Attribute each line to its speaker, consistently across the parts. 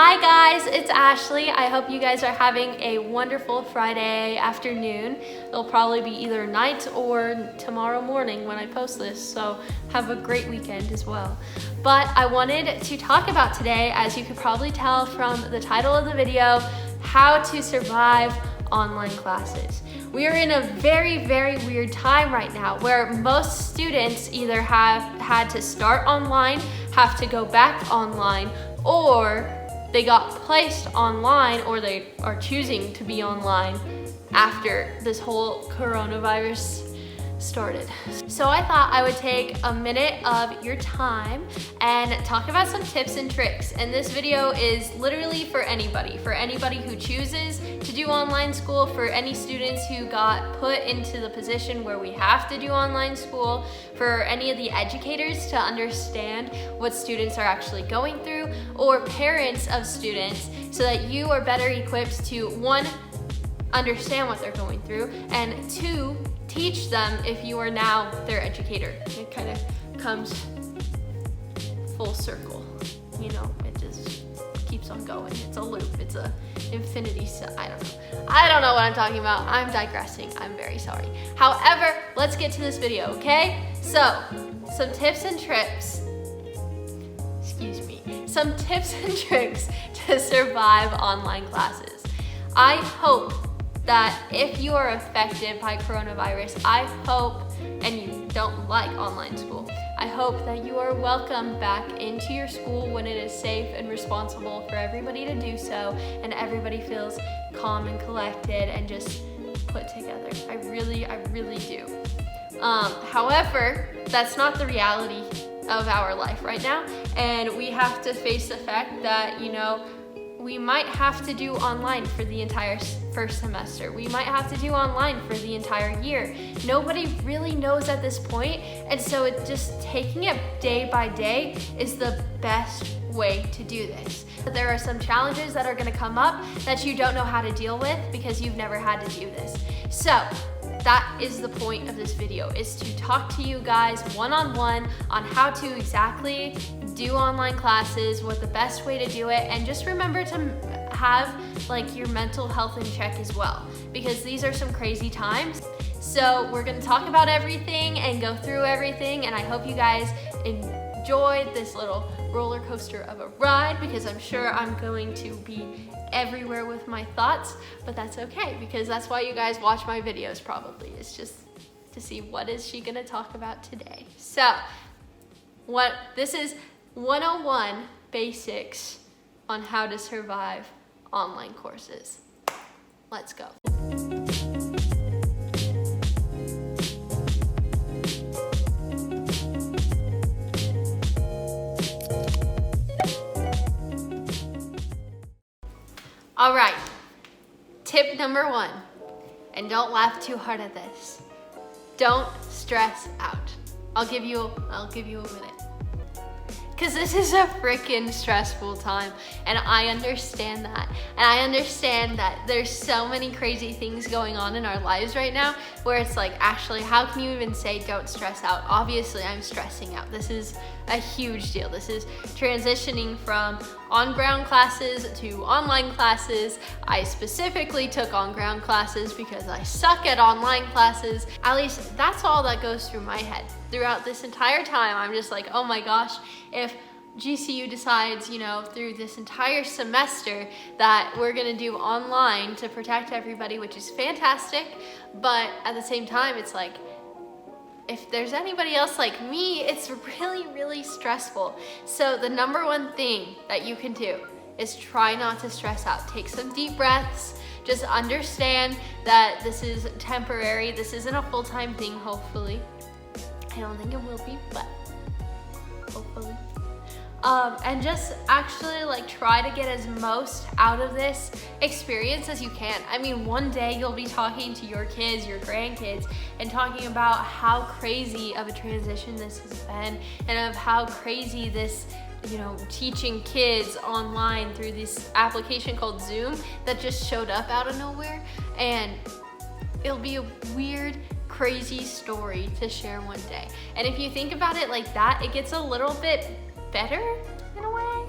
Speaker 1: Hi guys, it's Ashley. I hope you guys are having a wonderful Friday afternoon. It'll probably be either night or tomorrow morning when I post this, so have a great weekend as well. But I wanted to talk about today, as you could probably tell from the title of the video, how to survive online classes. We are in a very, very weird time right now where most students either have had to start online, have to go back online, or they got placed online, or they are choosing to be online after this whole coronavirus started. So I thought I would take a minute of your time and talk about some tips and tricks. And this video is literally for anybody who chooses to do online school, for any students who got put into the position where we have to do online school, for any of the educators to understand what students are actually going through, or parents of students, so that you are better equipped to, one, understand what they're going through, and two, teach them if you are now their educator. It kind of comes full circle, you know, it just keeps on going. It's a loop, it's a infinity, I don't know what I'm talking about. I'm digressing, I'm very sorry. However, let's get to this video, okay? So, some tips and tricks to survive online classes. I hope that if you are affected by coronavirus, I hope, and you don't like online school, I hope that you are welcomed back into your school when it is safe and responsible for everybody to do so, and everybody feels calm and collected and just put together. I really do. However, that's not the reality of our life right now, and we have to face the fact that, you know, we might have to do online for the entire first semester. We might have to do online for the entire year. Nobody really knows at this point, and so it's just taking it day by day is the best way to do this. There are some challenges that are gonna come up that you don't know how to deal with because you've never had to do this. So that is the point of this video, is to talk to you guys one-on-one on how to exactly do online classes, what the best way to do it, and just remember to have like your mental health in check as well, because these are some crazy times. So we're gonna talk about everything and go through everything, and I hope you guys enjoyed this little roller coaster of a ride, because I'm sure I'm going to be everywhere with my thoughts, but that's okay, because that's why you guys watch my videos probably. It's just to see what is she gonna talk about today. So this is 101 basics on how to survive online courses. Let's go. All right, tip number one, and don't laugh too hard at this. Don't stress out. I'll give you a minute, because this is a freaking stressful time, and I understand that. And I understand that there's so many crazy things going on in our lives right now where it's like, Ashley, how can you even say don't stress out? Obviously, I'm stressing out. This is a huge deal. This is transitioning from on-ground classes to online classes. I specifically took on-ground classes because I suck at online classes. At least that's all that goes through my head. Throughout this entire time, I'm just like, oh my gosh, if GCU decides, you know, through this entire semester that we're gonna do online to protect everybody, which is fantastic, but at the same time, it's like, if there's anybody else like me, it's really, really stressful. So the number one thing that you can do is try not to stress out. Take some deep breaths. Just understand that this is temporary. This isn't a full-time thing, hopefully. I don't think it will be, but hopefully. And just actually like try to get as most out of this experience as you can. I mean, one day you'll be talking to your kids, your grandkids, and talking about how crazy of a transition this has been, and of how crazy this, you know, teaching kids online through this application called Zoom that just showed up out of nowhere. And it'll be a weird, crazy story to share one day. And if you think about it like that, it gets a little bit better in a way,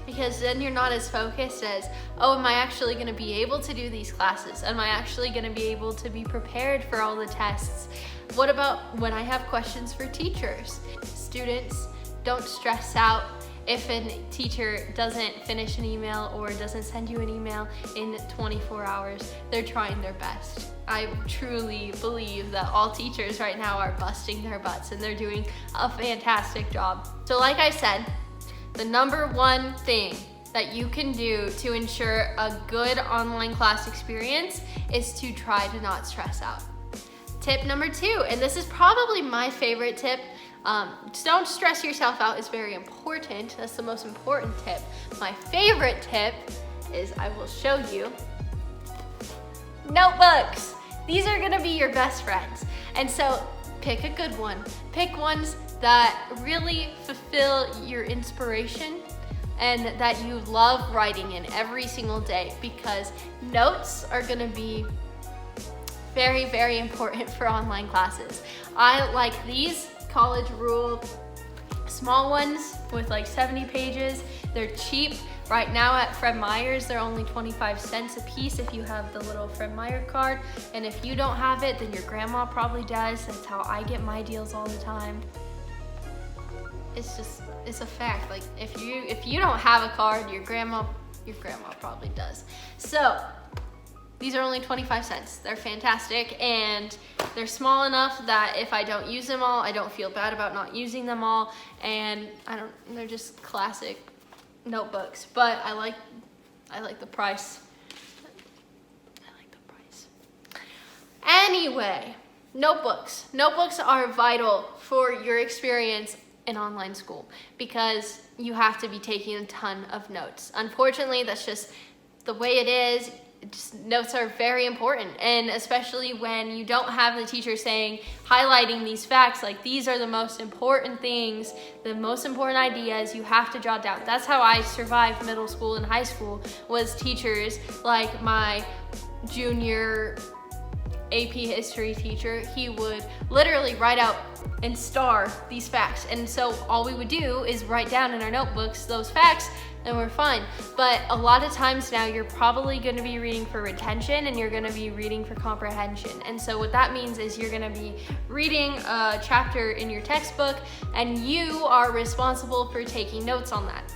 Speaker 1: because then you're not as focused as, oh, am I actually gonna be able to do these classes? Am I actually gonna be able to be prepared for all the tests? What about when I have questions for teachers? Students, don't stress out if a teacher doesn't finish an email or doesn't send you an email in 24 hours. They're trying their best. I truly believe that all teachers right now are busting their butts and they're doing a fantastic job. So like I said, the number one thing that you can do to ensure a good online class experience is to try to not stress out. Tip number 2, and this is probably my favorite tip, don't stress yourself out is very important. That's the most important tip. My favorite tip is, I will show you, notebooks. These are gonna be your best friends. And so pick a good one. Pick ones that really fulfill your inspiration and that you love writing in every single day, because notes are gonna be very, very important for online classes. I like these college rule small ones with like 70 pages. They're cheap. Right now at Fred Meyer's, they're only 25 cents a piece if you have the little Fred Meyer card. And if you don't have it, then your grandma probably does. That's how I get my deals all the time. It's a fact. Like if you don't have a card, your grandma probably does. So these are only 25 cents. They're fantastic, and they're small enough that if I don't use them all, I don't feel bad about not using them all, and they're just classic notebooks. But I like the price. I like the price. Anyway, notebooks. Notebooks are vital for your experience in online school because you have to be taking a ton of notes. Unfortunately, that's just the way it is. Notes are very important, and especially when you don't have the teacher highlighting these facts, like these are the most important things, the most important ideas you have to jot down. That's how I survived middle school and high school, was teachers like my junior AP history teacher. He would literally write out and star these facts, and so all we would do is write down in our notebooks those facts, and we're fine. But a lot of times now you're probably going to be reading for retention and you're going to be reading for comprehension. And so what that means is you're going to be reading a chapter in your textbook and you are responsible for taking notes on that.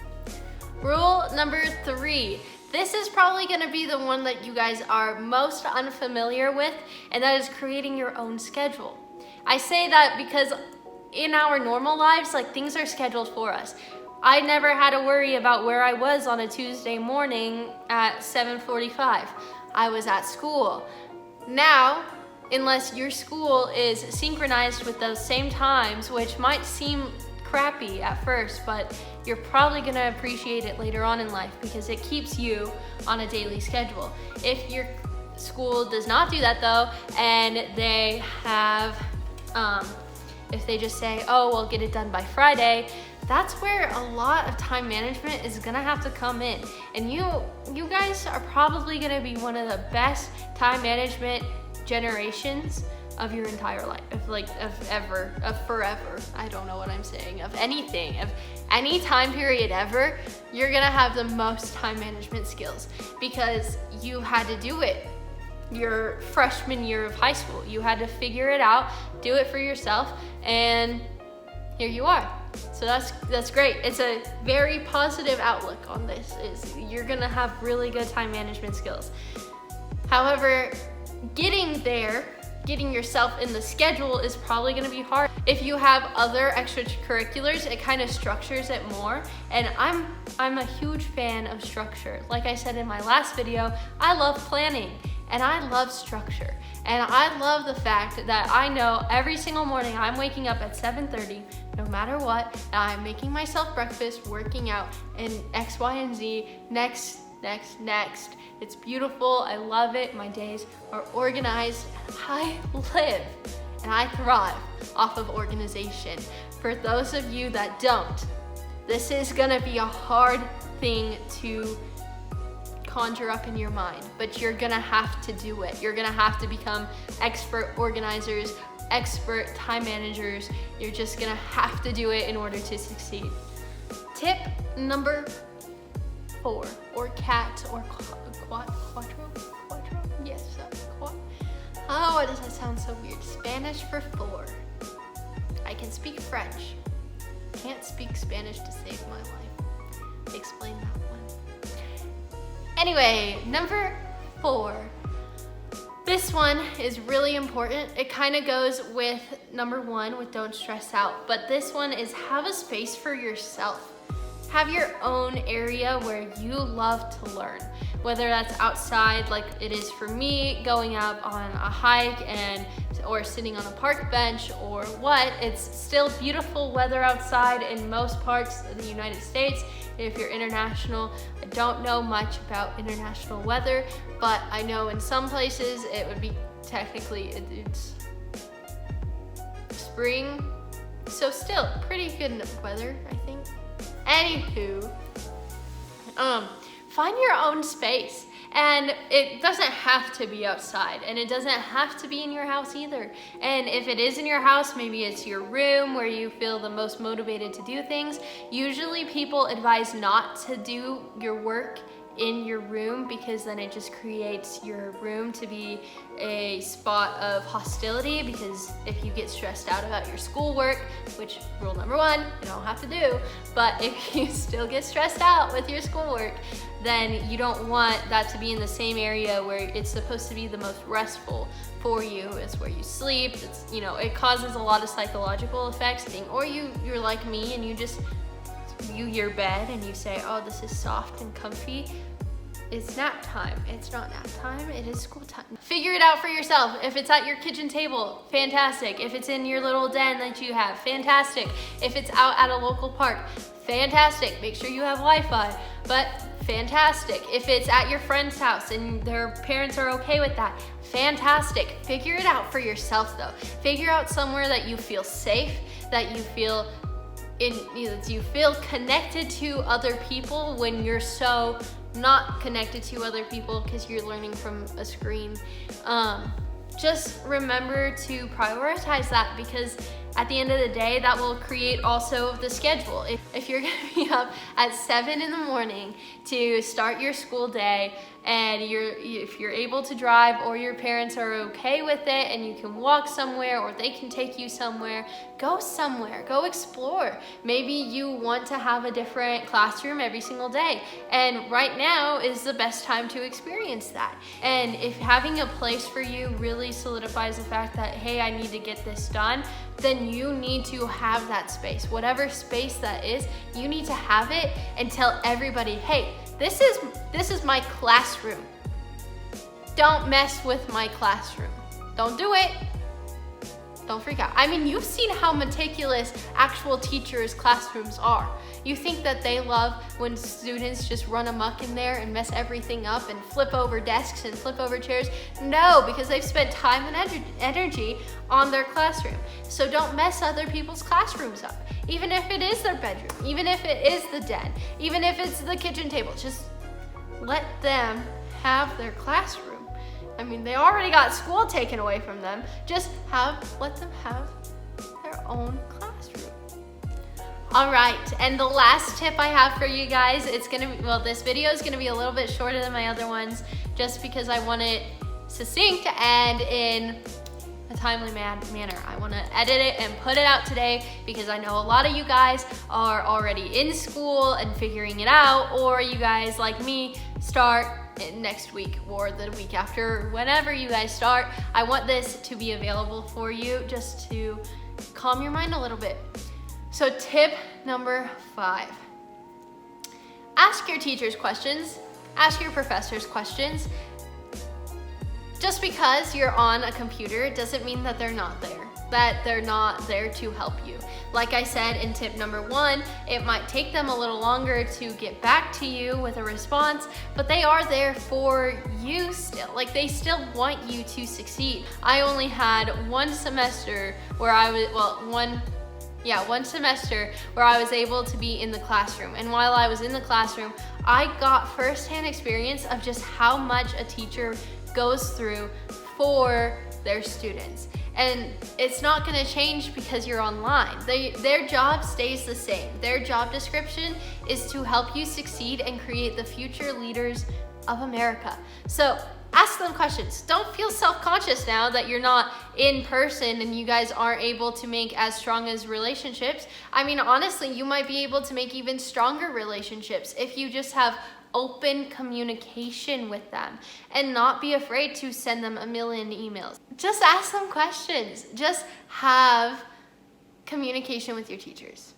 Speaker 1: Rule number 3. This is probably going to be the one that you guys are most unfamiliar with, and that is creating your own schedule. I say that because in our normal lives, like, things are scheduled for us. I never had to worry about where I was on a Tuesday morning at 7:45. I was at school. Now, unless your school is synchronized with those same times, which might seem crappy at first, but you're probably gonna appreciate it later on in life because it keeps you on a daily schedule. If your school does not do that though, and they have, if they just say, oh, we'll get it done by Friday, that's where a lot of time management is gonna have to come in. And you guys are probably gonna be one of the best time management generations of your entire life, of forever. I don't know what I'm saying, of anything, of any time period ever. You're gonna have the most time management skills because you had to do it your freshman year of high school. You had to figure it out, do it for yourself, and here you are. So that's great. It's a very positive outlook on this, is you're gonna have really good time management skills. However, getting yourself in the schedule is probably gonna be hard. If you have other extracurriculars, it kind of structures it more. And I'm a huge fan of structure. Like I said in my last video, I love planning and I love structure. And I love the fact that I know every single morning I'm waking up at 7:30, no matter what, and I'm making myself breakfast, working out, and X, Y, and Z, next. It's beautiful, I love it, my days are organized. I live and I thrive off of organization. For those of you that don't, this is gonna be a hard thing to conjure up in your mind, but you're gonna have to do it. You're gonna have to become expert organizers, expert time managers. You're just gonna have to do it in order to succeed. Tip number 4, or cat, or quattro? Yes, oh, why does that sound so weird? Spanish for 4. I can speak French. Can't speak Spanish to save my life. Explain that one. Anyway, number 4. This one is really important. It kind of goes with number 1 with don't stress out, but this one is have a space for yourself. Have your own area where you love to learn, whether that's outside like it is for me, going out on a hike or sitting on a park bench or what. It's still beautiful weather outside in most parts of the United States. If you're international, I don't know much about international weather, but I know in some places it would be technically, it's spring, so still pretty good weather, I think. Anywho, find your own space. And it doesn't have to be outside, and it doesn't have to be in your house either. And if it is in your house, maybe it's your room where you feel the most motivated to do things. Usually people advise not to do your work in your room because then it just creates your room to be a spot of hostility, because if you get stressed out about your schoolwork, which rule number 1, you don't have to do, but if you still get stressed out with your schoolwork, then you don't want that to be in the same area where it's supposed to be the most restful for you. It's where you sleep. It's, you know, it causes a lot of psychological effects. Or you're like me and you just view your bed and you say, oh, this is soft and comfy. It's nap time. It's not nap time, it is school time. Figure it out for yourself. If it's at your kitchen table, fantastic. If it's in your little den that you have, fantastic. If it's out at a local park, fantastic. Make sure you have Wi-Fi, but fantastic. If it's at your friend's house and their parents are okay with that, fantastic. Figure it out for yourself though. Figure out somewhere that you feel safe, that you feel you feel connected to other people when you're so not connected to other people because you're learning from a screen. Just remember to prioritize that, because at the end of the day, that will create also the schedule. If you're gonna be up at 7 in the morning to start your school day, and if you're able to drive or your parents are okay with it and you can walk somewhere or they can take you somewhere, go explore. Maybe you want to have a different classroom every single day, and right now is the best time to experience that. And if having a place for you really solidifies the fact that, hey, I need to get this done, then you need to have that space. Whatever space that is, you need to have it and tell everybody, hey, this is my classroom. Don't mess with my classroom. Don't do it. Don't freak out. I mean, you've seen how meticulous actual teachers' classrooms are. You think that they love when students just run amok in there and mess everything up and flip over desks and flip over chairs? No, because they've spent time and energy on their classroom. So don't mess other people's classrooms up. Even if it is their bedroom, even if it is the den, even if it's the kitchen table, just let them have their classroom. I mean, they already got school taken away from them. Just let them have their own classroom. All right, and the last tip I have for you guys, this video is gonna be a little bit shorter than my other ones, just because I want it succinct and in a timely manner. I want to edit it and put it out today because I know a lot of you guys are already in school and figuring it out, or you guys like me start next week or the week after, whenever you guys start. I want this to be available for you just to calm your mind a little bit. So tip number 5, ask your teachers questions, ask your professors questions. Just because you're on a computer doesn't mean that they're not there to help you. Like I said in tip number 1, it might take them a little longer to get back to you with a response, but they are there for you still. Like, they still want you to succeed. I only had one semester where one semester where I was able to be in the classroom. And while I was in the classroom, I got firsthand experience of just how much a teacher goes through for their students. And it's not gonna change because you're online. Their job stays the same. Their job description is to help you succeed and create the future leaders of America. So ask them questions. Don't feel self-conscious now that you're not in person and you guys aren't able to make as strong as relationships. I mean, honestly, you might be able to make even stronger relationships if you just have open communication with them and not be afraid to send them a million emails. Just ask them questions. Just have communication with your teachers.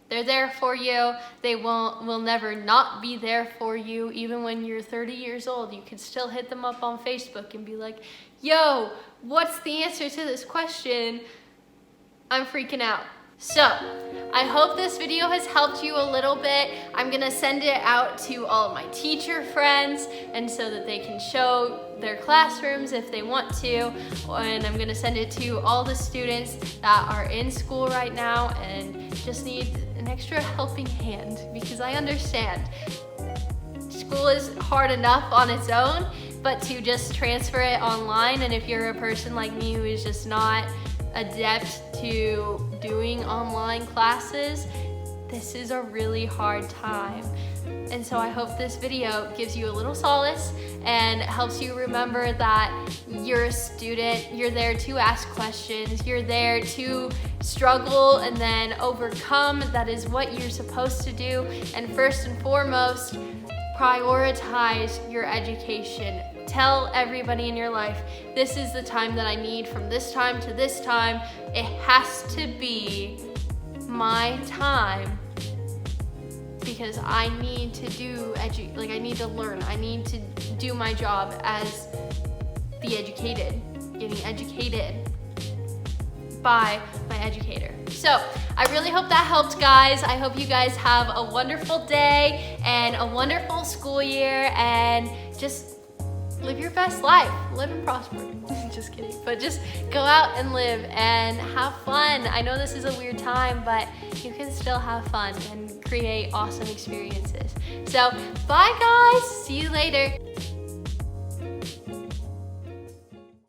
Speaker 1: They're there for you. They will never not be there for you. Even when you're 30 years old, you can still hit them up on Facebook and be like, yo, what's the answer to this question? I'm freaking out. So, I hope this video has helped you a little bit. I'm gonna send it out to all of my teacher friends and so that they can show their classrooms if they want to. And I'm gonna send it to all the students that are in school right now and just need an extra helping hand, because I understand school is hard enough on its own, but to just transfer it online, and if you're a person like me who is just not adept to doing online classes, this is a really hard time. And so I hope this video gives you a little solace and helps you remember that you're a student, you're there to ask questions, you're there to struggle and then overcome. That is what you're supposed to do. And first and foremost, prioritize your education. Tell everybody in your life, this is the time that I need from this time to this time. It has to be my time because I need to do I need to learn. I need to do my job as the educated, getting educated by my educator. So I really hope that helped, guys. I hope you guys have a wonderful day and a wonderful school year, and just live your best life. Live and prosper. Just kidding. But just go out and live and have fun. I know this is a weird time, but you can still have fun and create awesome experiences. So bye, guys. See you later.